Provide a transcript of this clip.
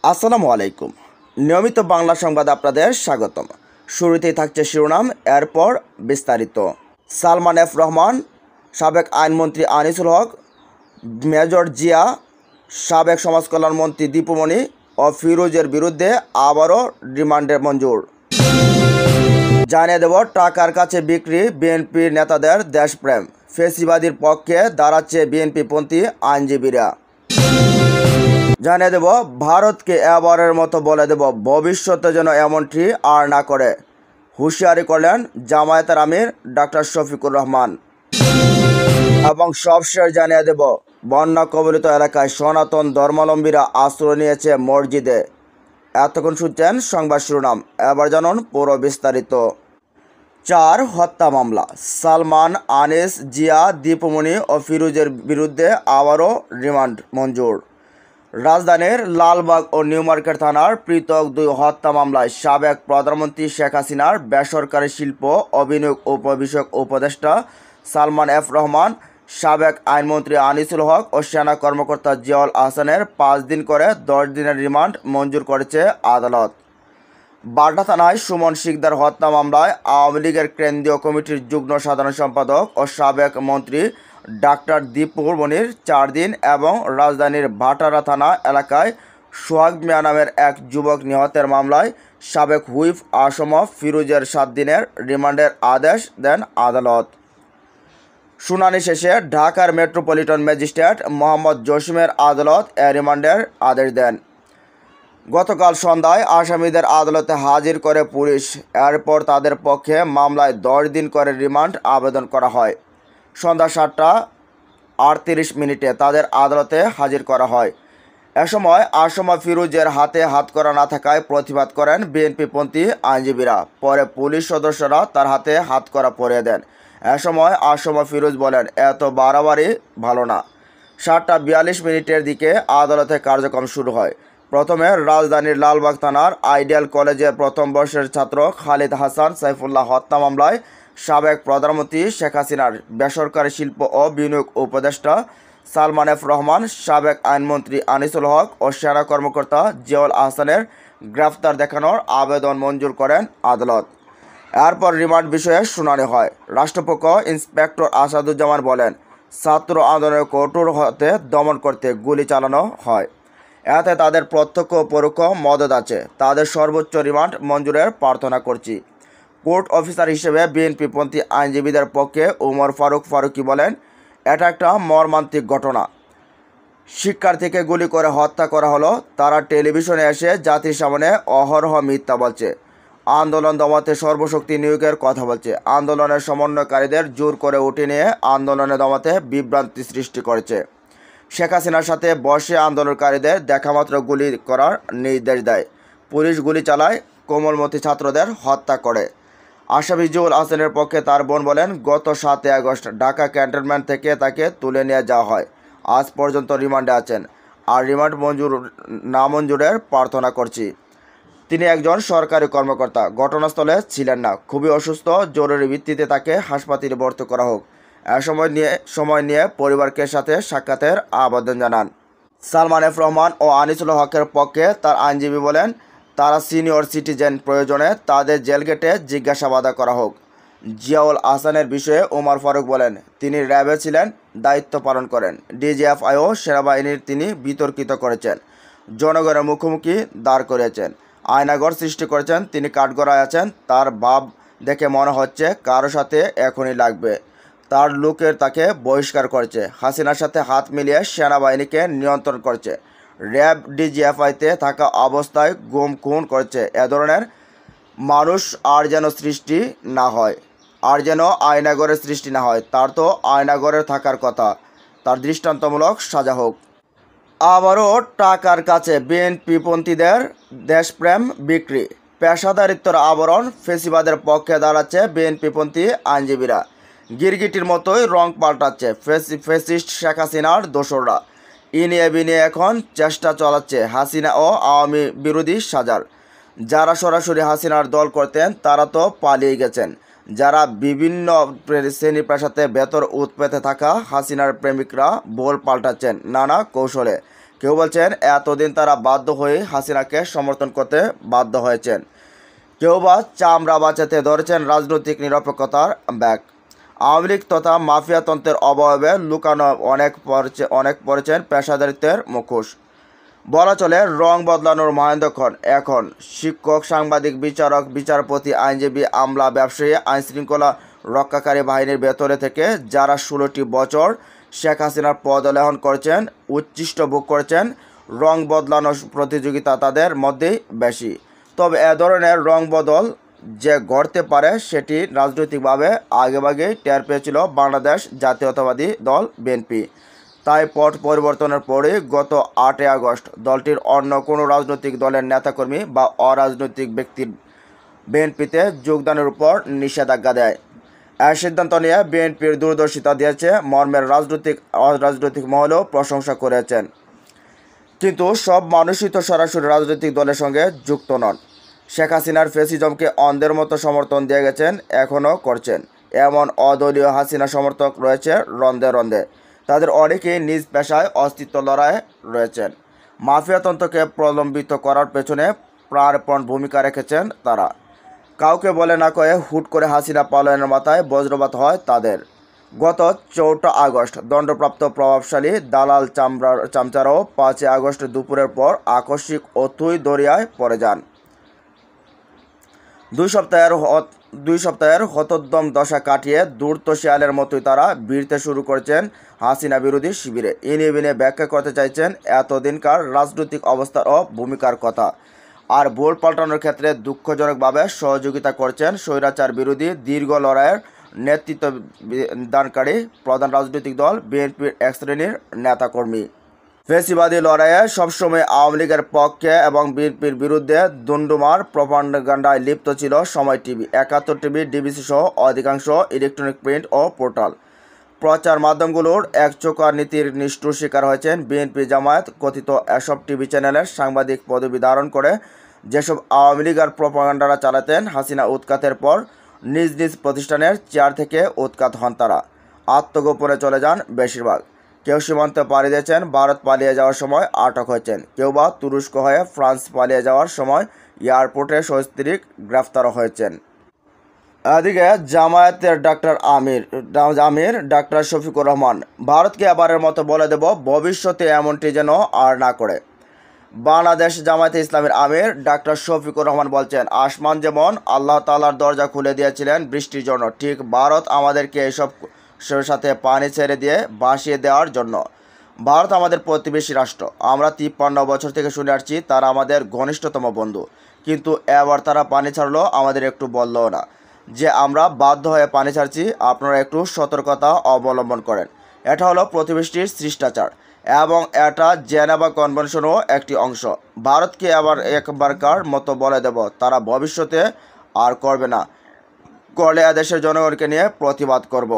আসসালামু আলাইকুম। নিয়মিত বাংলা সংবাদ আপনাদের স্বাগতম। শুরুতেই থাকছে শিরোনাম, এরপর বিস্তারিত। সালমান এফ রহমান, সাবেক আইনমন্ত্রী আনিসুল হক, মেজর জিয়া, সাবেক সমাজকল্যাণমন্ত্রী দীপুমণি ও ফিরোজের বিরুদ্ধে আবারও রিমান্ডের মঞ্জুর। জানিয়ে দেব, টাকার কাছে বিক্রি বিএনপির নেতাদের দেশপ্রেম, ফেসিবাদীর পক্ষে দাঁড়াচ্ছে বিএনপিপন্থী আইনজীবীরা। জানিয়ে দেব, ভারতকে এবারের মতো বলে দেব ভবিষ্যতে যেন এমনটি আর না করে, হুঁশিয়ারি করলেন জামায়াতের আমির ডক্টর শফিকুর রহমান। এবং সবশেষ জানিয়ে দেব, বন্যা কবলিত এলাকায় সনাতন ধর্মাবলম্বীরা আশ্রয় নিয়েছে মসজিদে। এতক্ষণ শুনছেন সংবাদ শিরোনাম, এবার জানুন পুরো বিস্তারিত। 4 হত্যা মামলা, সালমান, আনিস, জিয়া, দীপুমণি ও ফিরোজের বিরুদ্ধে আবারও রিমান্ড মঞ্জুর। রাজধানীর লালবাগ ও নিউমার্কেট থানার পৃথক 2 হত্যা মামলায় সাবেক প্রধানমন্ত্রী শেখ হাসিনার বেসরকারি শিল্প অভিনয় বিষয়ক উপদেষ্টা সালমান এফ রহমান, সাবেক আইনমন্ত্রী আনিসুল হক ও সেনা কর্মকর্তা জিয়াউল আহসানের 5 দিন করে 10 দিনের রিমান্ড মঞ্জুর করেছে আদালত। বাড্ডা থানায় সুমন শিকদার হত্যা মামলায় আওয়ামী লীগের কেন্দ্রীয় কমিটির যুগ্ম সাধারণ সম্পাদক ও সাবেক মন্ত্রী ডাক্তার দীপুমণির 4 দিন এবং রাজধানীর ভাটারা থানা এলাকায় সোহাগ মিয়া নামের এক যুবক নিহতের মামলায় সাবেক হুইপ আসম ফিরোজের 7 দিনের রিমান্ডের আদেশ দেন আদালত। শুনানি শেষে ঢাকার মেট্রোপলিটন ম্যাজিস্ট্রেট মোহাম্মদ জসিমের আদালত রিমান্ডের আদেশ দেন। গতকাল সন্ধ্যায় আসামিদের আদালতে হাজির করে পুলিশ, এরপর তাদের পক্ষে মামলায় 10 দিন করে রিমান্ড আবেদন করা হয়। সন্ধ্যা 7:38 তাদের আদালতে হাজির করা হয়। এ সময় আসমা ফিরোজের হাতে হাতকড়া না থাকায় প্রতিবাদ করেন বিএনপিপন্থী আইনজীবীরা। পরে পুলিশ সদস্যরা তার হাতে হাতকড়া পরিয়ে দেন। এ সময় আসমা ফিরোজ বলেন, এত বাড়াবাড়ি ভালো না। 7:42 দিকে আদালতে কার্যক্রম শুরু হয়। প্রথমে রাজধানীর লালবাগ থানার আইডিয়াল কলেজের প্রথম বর্ষের ছাত্র খালিদ হাসান সাইফুল্লাহ হত্যা মামলায় সাবেক প্রধানমন্ত্রী শেখ হাসিনার বেসরকারি শিল্প ও বিনিয়োগ উপদেষ্টা সালমান এফ রহমান, সাবেক আইনমন্ত্রী আনিসুল হক ও সেনা কর্মকর্তা জিয়াউল আহসানের গ্রেফতার দেখানোর আবেদন মঞ্জুর করেন আদালত। এরপর রিমান্ড বিষয়ে শুনানি হয়। রাষ্ট্রপক্ষ ইন্সপেক্টর আসাদুজ্জামান বলেন, ছাত্র আন্দোলনের কঠোর হতে দমন করতে গুলি চালানো হয়, এতে তাদের প্রত্যক্ষ ও পরোক্ষ মদত আছে। তাদের সর্বোচ্চ রিমান্ড মঞ্জুরের প্রার্থনা করছি। কোর্ট অফিসার হিসেবে বিএনপিপন্থী আইনজীবীদের পক্ষে উমর ফারুকি বলেন, এটা একটা মর্মান্তিক ঘটনা। শিক্ষার্থীকে গুলি করে হত্যা করা হলো। তারা টেলিভিশনে এসে জাতির সামনে অহরহ মিথ্যা বলছে, আন্দোলন দমাতে সর্বশক্তি নিয়োগের কথা বলছে, আন্দোলনের সমন্বয়কারীদের জোর করে উঠে নিয়ে আন্দোলনে দমাতে বিভ্রান্তি সৃষ্টি করেছে। শেখ হাসিনার সাথে বসে আন্দোলনকারীদের দেখামাত্র গুলি করার নির্দেশ দেয়। পুলিশ গুলি চালায়, কোমলমতি ছাত্রদের হত্যা করে। আসামি জিয়াউল আহসানের পক্ষে তার বোন বলেন, গত 7 আগস্ট ঢাকা ক্যান্টনমেন্ট থেকে তাকে তুলে নিয়ে যাওয়া হয়। আজ পর্যন্ত রিমান্ডে আছেন, আর রিমান্ড মঞ্জুরের প্রার্থনা করছি। তিনি একজন সরকারি কর্মকর্তা, ঘটনাস্থলে ছিলেন না, খুবই অসুস্থ, জরুরি ভিত্তিতে তাকে হাসপাতালে ভর্তি করা হোক। সময় নিয়ে পরিবারকে সাথে সাক্ষাতের আবেদন জানান। সালমান এফ রহমান ও আনিসুল হকের পক্ষে তার আইনজীবী বলেন, তারা সিনিয়র সিটিজেন, প্রয়োজনে তাদের জেলগেটে জিজ্ঞাসাবাদ করা হোক। জিয়াউল আহসানের বিষয়ে উমর ফারুক বলেন, তিনি র্যাবে ছিলেন, দায়িত্ব পালন করেন, ডিজিএফআই ও সেনাবাহিনীর তিনি বিতর্কিত করেছেন, জনগণের মুখোমুখি দাঁড় করিয়েছেন, আয়নাঘর সৃষ্টি করেছেন, তিনি কাঠগড়ায় আছেন। তার ভাব দেখে মনে হচ্ছে কারো সাথে এখনই লাগবে। তার লোকের তাকে বহিষ্কার করছে, হাসিনার সাথে হাত মিলিয়ে সেনাবাহিনীকে নিয়ন্ত্রণ করছে, র্যাব ডিজিএফআইতে থাকা অবস্থায় গুম খুন করছে। এ ধরনের মানুষ আর যেন সৃষ্টি না হয়, আর যেন আয়নাঘরের সৃষ্টি না হয়। তার তো আয়নাঘরে থাকার কথা, তার দৃষ্টান্তমূলক সাজা হোক। আবারও টাকার কাছে বিএনপিপন্থীদের দেশপ্রেম বিক্রি, পেশাদারিত্বের আবরণ, ফেসিবাদের পক্ষে দাঁড়াচ্ছে বিএনপিপন্থী আইনজীবীরা। গিরগিটির মতোই রং পাল্টাচ্ছে ফ্যাসিস্ট শেখ হাসিনার দোসররা। ইনিয়ে বিনিয়ে এখন চেষ্টা চালাচ্ছে হাসিনা ও আওয়ামী বিরোধী সাজার। যারা সরাসরি হাসিনার দল করতেন তারা তো পালিয়ে গেছেন। যারা বিভিন্ন শ্রেণী পেশাতে ভেতর উৎপেতে থাকা হাসিনার প্রেমিকরা বোল পাল্টাচ্ছেন নানা কৌশলে। কেউ বলছেন এতদিন তারা বাধ্য হয়ে হাসিনাকে সমর্থন করতে বাধ্য হয়েছেন, কেউ বা চামড়া বাঁচাতে ধরেছেন রাজনৈতিক নিরপেক্ষতার ব্যাগ। আওয়ামী লীগ তথা মাফিয়াতন্ত্রের অবয়বে লুকানো অনেক পড়েছেন পেশাদারিত্বের মুখোশ। বলা চলে রং বদলানোর মহেন্দ্রক্ষণ এখন। শিক্ষক, সাংবাদিক, বিচারক, বিচারপতি, আইনজীবী, আমলা, ব্যবসায়ী, আইনশৃঙ্খলা রক্ষাকারী বাহিনীর ভেতরে থেকে যারা 16টি বছর শেখ হাসিনার পদলেহন করেছেন, উচ্ছিষ্ট ভোগ করেছেন, রং বদলানোর প্রতিযোগিতা তাদের মধ্যেই বেশি। তবে এ ধরনের রং বদল যে ঘটতে পারে সেটি রাজনৈতিকভাবে আগেভাগেই টের পেয়েছিল বাংলাদেশ জাতীয়তাবাদী দল বিএনপি। তাই পট পরিবর্তনের পরে গত 8 আগস্ট দলটির অন্য কোনো রাজনৈতিক দলের নেতাকর্মী বা অরাজনৈতিক ব্যক্তির বিএনপিতে যোগদানের উপর নিষেধাজ্ঞা দেয়। এই সিদ্ধান্ত নিয়ে বিএনপির দূরদর্শিতা দিয়েছে মর্মের অরাজনৈতিক মহলেও প্রশংসা করেছেন। কিন্তু সব মানুষই তো সরাসরি রাজনৈতিক দলের সঙ্গে যুক্ত নন। শেখ হাসিনার ফ্যাসিজমকে অন্ধের মতো সমর্থন দিয়ে গেছেন, এখনও করছেন। এমন অদলীয় হাসিনা সমর্থক রয়েছে রন্ধে রন্ধে। তাদের অনেকেই নিজ পেশায় অস্তিত্ব লড়াইয়ে রয়েছেন। মাফিয়াতন্ত্রকে প্রলম্বিত করার পেছনে প্রাণপণ ভূমিকা রেখেছেন তারা। কাউকে বলে না কয়ে হুট করে হাসিনা পালায়নের মাথায় বজ্রপাত হয় তাদের। গত 4 আগস্ট দণ্ডপ্রাপ্ত প্রভাবশালী দালাল চামচারাও 5 আগস্ট দুপুরের পর আকস্মিক অথৈ দরিয়ায় পড়ে যান। 2 সপ্তাহের হতোদ্যম দশা কাটিয়ে ধূর্ত শিয়ালের মতোই তারা ভিড়তে শুরু করেছেন হাসিনা বিরোধী শিবিরে। ইনি বিনে ব্যাখ্যা করতে চাইছেন এতদিনকার রাজনৈতিক অবস্থার ও ভূমিকার কথা। আর ভুল পাল্টানোর ক্ষেত্রে দুঃখজনকভাবে সহযোগিতা করছেন স্বৈরাচার বিরোধী দীর্ঘ লড়াইয়ের নেতৃত্ব দানকারী প্রধান রাজনৈতিক দল বিএনপির এক শ্রেণীর নেতাকর্মী। ফ্যাসিবাদী লড়াইয়ে সবসময় আওয়ামী লীগের পক্ষে এবং বিএনপির বিরুদ্ধে দুন্ডুমার প্রপাগান্ডায় লিপ্ত ছিল সময় টিভি, 71 টিভি, ডিবিসি সহ অধিকাংশ ইলেকট্রনিক প্রিন্ট ও পোর্টাল। প্রচার মাধ্যমগুলোর একচোখা নীতির নিষ্ঠুর শিকার হয়েছেন বিএনপি জামায়াত। কথিত এসব টিভি চ্যানেলের সাংবাদিক পদবি ধারণ করে যেসব আওয়ামী লীগ আর প্রপাগান্ডারা চালাতেন, হাসিনা উৎখাতের পর নিজ নিজ প্রতিষ্ঠানের চেয়ার থেকে উৎখাত হন তারা। আত্মগোপনে চলে যান বেশিরভাগ। কেউ সীমান্তে পাড়ি দিয়েছেন, ভারত পালিয়ে যাওয়ার সময় আটক হয়েছেন। কেউ বা তুরস্ক হয়ে ফ্রান্স পালিয়ে যাওয়ার সময় এয়ারপোর্টে সস্ত্রীক গ্রেফতারও হয়েছেন। এদিকে জামায়াতের ডাক্তার শফিকুর রহমান ভারতকে এবারের মতো বলে দেব, ভবিষ্যতে এমনটি যেন আর না করে। বাংলাদেশ জামায়াতে ইসলামীর আমির ডাক্তার শফিকুর রহমান বলছেন, আসমান যেমন আল্লাহ তাআলার দরজা খুলে দিয়েছিলেন বৃষ্টির জন্য, ঠিক ভারত আমাদেরকে এসব সাথে পানি ছেড়ে দিয়ে ভাসিয়ে দেওয়ার জন্য। ভারত আমাদের প্রতিবেশী রাষ্ট্র। আমরা 53 বছর থেকে শুনে আসছি তারা আমাদের ঘনিষ্ঠতম বন্ধু। কিন্তু এবার তারা পানি ছাড়লো, আমাদের একটু বললও না যে আমরা বাধ্য হয়ে পানি ছাড়ছি, আপনারা একটু সতর্কতা অবলম্বন করেন। এটা হলো প্রতিবেশীর শিষ্টাচার এবং এটা জেনেভা কনভেনশনও একটি অংশ। ভারতকে আবার একবারকার মতো বলে দেব, তারা ভবিষ্যতে আর করবে না, করলে এদেশের জনগণকে নিয়ে প্রতিবাদ করব।